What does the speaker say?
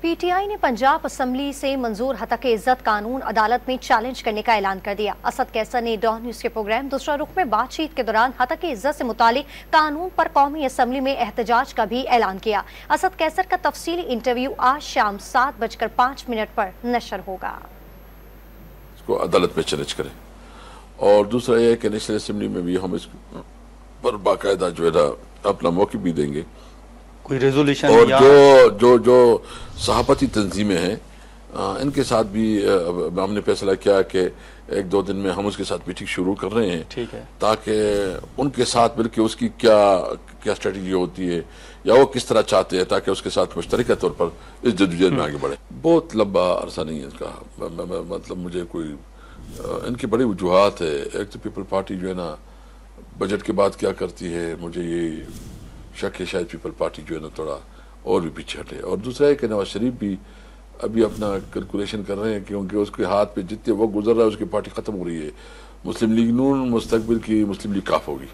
P T I نے Punjab assembly سے منظور حتک عزت قانون عدالت میں چیلنج کرنے کا اعلان کر دیا۔ اسد کیسر نے ڈان نیوز کے پروگرام دوسرا رخ میں بات چیت کے دوران حتک عزت سے متعلق قانون پر قومی اسمبلی میں احتجاج کا بھی اعلان کیا۔ اسد کیسر کا تفصیلی انٹرویو آج شام 7:05 پر نشر ہوگا۔ اس کو عدالت میں چیلنج کریں، اور دوسرا یہ ہے کہ نیشنل اسمبلی میں بھی ہم اس پر باقاعدہ جو ہے نا اپنا موقف بھی دیں گے، کوئی ریزولوشن، اور جو صحافتی تنظیمیں ہیں ان کے ساتھ بھی ہم نے فیصلہ کیا کہ 1-2 دن میں ہم اس کے ساتھ میٹنگ شروع کر رہے ہیں، ٹھیک ہے، تاکہ ان کے ساتھ مل کے اس کی کیا اسٹریٹجی ہوتی ہے یا وہ کس طرح چاہتے ہیں تاکہ اس کے ساتھ مشترکہ طور پر اس جدوجہد میں آگے بڑھے۔ بہت لمبا عرصہ نہیں ہے اس کا، مطلب مجھے کوئی ان کی بڑی وجوہات ہے۔ ایک تو پیپل پارٹی جو ہے نا بجٹ کے بعد کیا کرتی ہے، مجھے یہ شک ہے شاید پیپل پارٹی جو ہے نا تھوڑا اور بھی پیچھے ہٹے، اور دوسرا ہے کہ نواز شریف بھی ابھی اپنا کیلکولیشن کر رہے ہیں کیونکہ اس کے ہاتھ پہ جتنے وہ گزر رہا ہے اس کی پارٹی ختم ہو رہی ہے۔ مسلم لیگ نون مستقبل کی مسلم لیگ کاف ہوگی۔